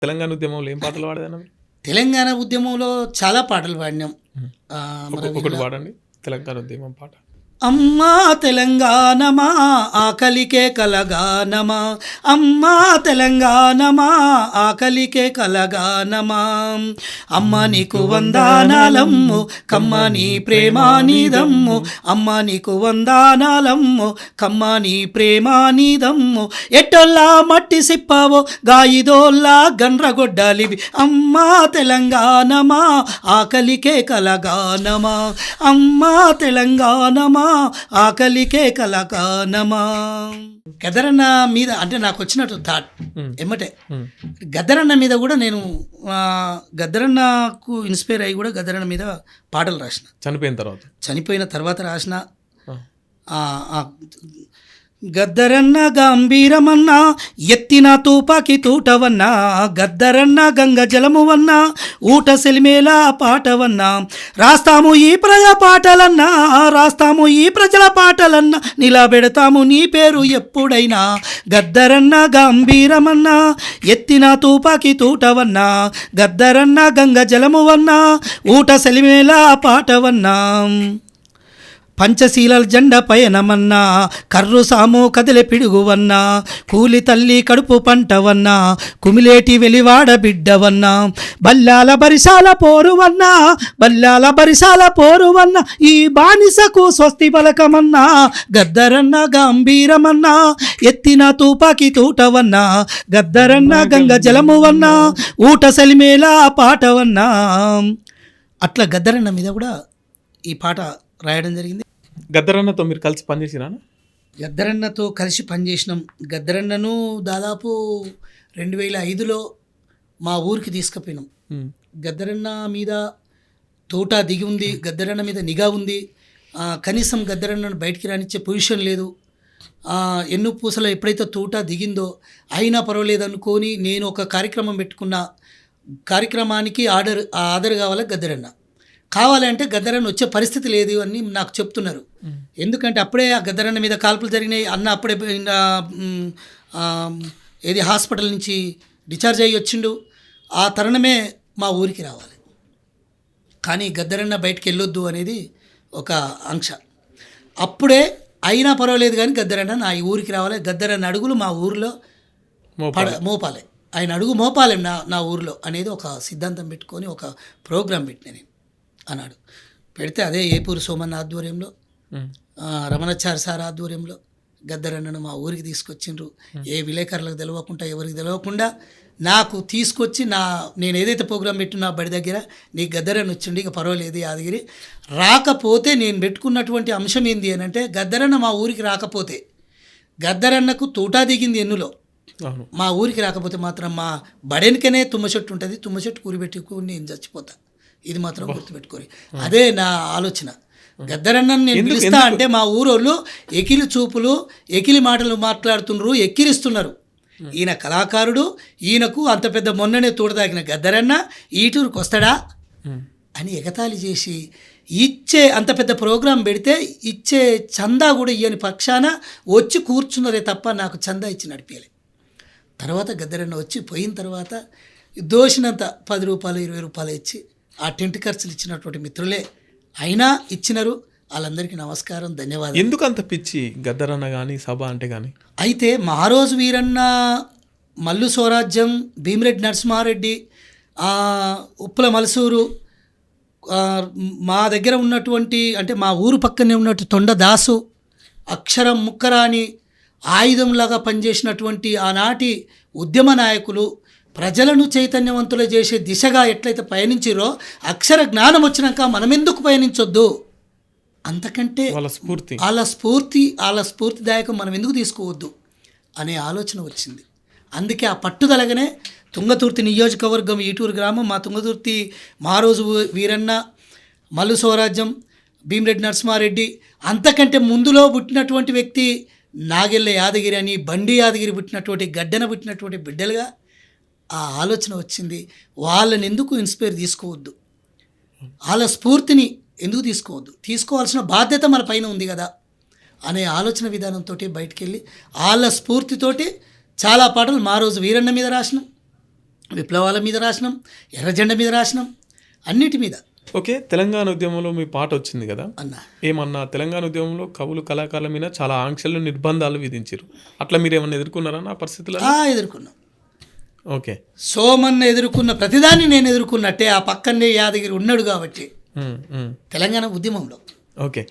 తెలంగాణ ఉద్యమంలో ఏం పాటలు పాడేదన్న మీరు? తెలంగాణ ఉద్యమంలో చాలా పాటలు పాడినాం. ఒకటి పాడండి తెలంగాణ ఉద్యమం పాట. అమ్మా తెలంగాణమా ఆకలికే కలగానమా, అమ్మా తెలంగాణమా ఆకలికే కలగానమా, అమ్మ నీకు వందనాలమ్ము కమ్మ నీ ప్రేమానిదమ్ము, అమ్మ నీకు వందనాలమ్ము కమ్మ నీ ప్రేమానిదమ్ము, ఎట్టొల్లా మట్టి సిప్పావో గాయిదోల్లా గండ్రగొడ్డాలివి, అమ్మా తెలంగాణమా ఆకలికే కలగానమా, అమ్మా తెలంగాణమా ఆకలికే కలకానమా. గద్దరన్న మీద అంటే నాకు వచ్చినట్టు థాట్ ఏమంటే గద్దరన్న మీద కూడా నేను గద్దరన్నకు ఇన్స్పైర్ అయ్యి కూడా గద్దరన్న మీద పాటలు రాసిన. చనిపోయిన తర్వాత రాసిన. గద్దరన్న గంభీరమన్నా ఎత్తిన తూపాకి తూటవన్నా, గద్దరన్న గంగ జలమువన్నా ఊట సెలిమేలా పాటవన్నా, రాస్తాము ఈ ప్రజల పాటలన్నా, రాస్తాము ఈ ప్రజల పాటలన్నా, నిలబెడతాము నీ పేరు ఎప్పుడైనా, గద్దరన్న గంభీరమన్నా ఎత్తిన తూపాకి తూటవన్నా, గద్దరన్న గంగ జలమువన్నా ఊట సెలిమేలా పాటవన్నా, పంచశీలల జెండ పయనమన్నా కర్రు సాము కదిలే పిడుగువన్నా, కూలి తల్లి కడుపు పంటవన్నా కుమిలేటి వెలివాడ బిడ్డవన్నా, బల్లాల బరిసాల పోరువన్నా బల్లాల బరిసాల పోరువన్నా, ఈ బానిసకు స్వస్తి పలకమన్నా, గద్దరన్న గంభీరమన్నా ఎత్తిన తూపాకి తూటవన్నా, గద్దరన్న గంగ జలమువన్నా ఊట సలిమేలా పాటవన్నా. అట్లా గద్దరన్న మీద కూడా ఈ పాట రాయడం జరిగింది. గద్దరన్నతో మీరు కలిసి పనిచేసినా? గద్దరన్నతో కలిసి పనిచేసినాం. గద్దరన్నను దాదాపు 2005లో మా ఊరికి తీసుకుపోయినాం. గద్దరన్న మీద తోట దిగి ఉంది, గద్దరన్న మీద నిఘా ఉంది. కనీసం గద్దరన్నను బయటికి రానిచ్చే పొజిషన్ లేదు. ఎన్ను పూసలో ఎప్పుడైతే తోట దిగిందో అయినా పర్వాలేదు అనుకొని నేను ఒక కార్యక్రమం పెట్టుకున్న. కార్యక్రమానికి ఆర్డర్ కావాలి గద్దరన్న కావాలంటే గద్దరన్న వచ్చే పరిస్థితి లేదు అని నాకు చెప్తున్నారు. ఎందుకంటే అప్పుడే ఆ గద్దరన్న మీద కాల్పులు జరిగినాయి. అన్న అప్పుడే ఏది హాస్పిటల్ నుంచి డిశ్చార్జ్ అయ్యి వచ్చిండు. ఆ తరుణమే మా ఊరికి రావాలి, కానీ గద్దరన్న బయటికి వెళ్ళొద్దు అనేది ఒక ఆంక్ష. అప్పుడే అయినా పర్వాలేదు కానీ గద్దరన్న నా ఈ ఊరికి రావాలి, గద్దరన్న అడుగులు మా ఊరిలో మోపాలి, ఆయన అడుగు మోపాలి నా ఊరిలో అనేది ఒక సిద్ధాంతం పెట్టుకొని ఒక ప్రోగ్రాం పెట్టిన నేను అన్నాడు. పెడితే అదే ఏపూరు సోమన్న ఆధ్వర్యంలో, రమణాచారి సార్ ఆధ్వర్యంలో గద్దరన్నను మా ఊరికి తీసుకొచ్చిండ్రు. ఏ విలేకరులకు తెలియకుండా ఎవరికి తెలియకుండా నాకు తీసుకొచ్చి నేను ఏదైతే ప్రోగ్రాం పెట్టినా బడి దగ్గర నీ గద్దరన్న వచ్చిండి, ఇక పర్వాలేదు యాదగిరి. రాకపోతే నేను పెట్టుకున్నటువంటి అంశం ఏంది అని అంటే, గద్దరన్న మా ఊరికి రాకపోతే, గద్దరన్నకు తోటా దిగింది ఎన్నులో, మా ఊరికి రాకపోతే మాత్రం మా బడెనికనే తుమ్మ చెట్టు ఉంటుంది, తుమ్మ చెట్టు కూరిపెట్టుకుని నేను చచ్చిపోతా. ఇది మాత్రం గుర్తుపెట్టుకోరు. అదే నా ఆలోచన. గద్దరన్నను నేను పిలుస్తా అంటే మా ఊరోళ్ళు ఎకిలి చూపులు ఎకిలి మాటలు మాట్లాడుతున్నారు, ఎక్కిరిస్తున్నారు. ఈయన కళాకారుడు, ఈయనకు అంత పెద్ద మొన్ననే తోడదాగిన గద్దరన్న ఈటూరుకు వస్తాడా అని ఎగతాళి చేసి ఇచ్చే అంత పెద్ద ప్రోగ్రాం పెడితే ఇచ్చే చందా కూడా ఇయ్యని పక్షాన వచ్చి కూర్చున్నదే తప్ప నాకు చందా ఇచ్చి నడిపేయాలి. తర్వాత గద్దరన్న వచ్చి పోయిన తర్వాత దోషినంత 10 రూపాయలు 20 రూపాయలు ఇచ్చి ఆ టెంట్ ఖర్చులు ఇచ్చినటువంటి మిత్రులే అయినా ఇచ్చినారు. వాళ్ళందరికీ నమస్కారం, ధన్యవాదాలు. ఎందుకు అంత పిచ్చి గద్దరన్న కానీ సభ అంటే కానీ? అయితే మహారోజు వీరన్న, మల్లు స్వరాజ్యం, భీమిరెడ్డి నరసింహారెడ్డి, ఉప్పుల మలసూరు, మా దగ్గర ఉన్నటువంటి అంటే మా ఊరు పక్కనే ఉన్నట్టు తొండదాసు, అక్షరం ముక్కరాని ఆయుధంలాగా పనిచేసినటువంటి ఆనాటి ఉద్యమ నాయకులు, ప్రజలను చైతన్యవంతులు చేసే దిశగా ఎట్లయితే పయనించిరో, అక్షర జ్ఞానం వచ్చినాక మనం ఎందుకు పయనించొద్దు, అంతకంటే వాళ్ళ స్ఫూర్తిదాయకం మనం ఎందుకు తీసుకోవద్దు అనే ఆలోచన వచ్చింది. అందుకే ఆ పట్టుదలగానే తుంగతుర్తి నియోజకవర్గం ఈటూరు గ్రామం, మా తుంగతుర్తి మహారోజు వీరన్న, మల్లు స్వరాజ్యం, భీమిరెడ్డి నరసింహారెడ్డి, అంతకంటే ముందులో పుట్టినటువంటి వ్యక్తి నాగెళ్ళ యాదగిరి అని, బండి యాదగిరి పుట్టినటువంటి గడ్డన పుట్టినటువంటి బిడ్డలుగా ఆ ఆలోచన వచ్చింది. వాళ్ళని ఎందుకు ఇన్స్పైర్ తీసుకోవద్దు, వాళ్ళ స్ఫూర్తిని ఎందుకు తీసుకోవద్దు, తీసుకోవాల్సిన బాధ్యత మన పైన ఉంది కదా అనే ఆలోచన విధానంతో బయటికి వెళ్ళి వాళ్ళ స్ఫూర్తితోటి చాలా పాటలు మా రోజు వీరన్న మీద రాసినాం. విప్లవాల మీద రాసినాం, ఎర్రజెండ మీద రాసినాం, అన్నిటి మీద ఓకే, తెలంగాణ ఉద్యమంలో మీ పాట వచ్చింది కదా, అన్న. ఏమన్నా తెలంగాణ ఉద్యమంలో కవులు కళాకారుల మీద చాలా ఆంక్షలు నిర్బంధాలు విధించారు. అట్లా మీరు ఏమన్నా ఎదుర్కొన్నారా ఆ పరిస్థితుల్లో? ఎదుర్కొన్నాం. ఓకే. సోమన్న ఎదుర్కొన్న ప్రతిదాన్ని నేను ఎదుర్కొన్నట్టే ఆ పక్కనే యాదగిరి ఉన్నాడు కాబట్టి ఉమ్, ఉమ్. తెలంగాణ ఉద్యమంలో. ఓకే.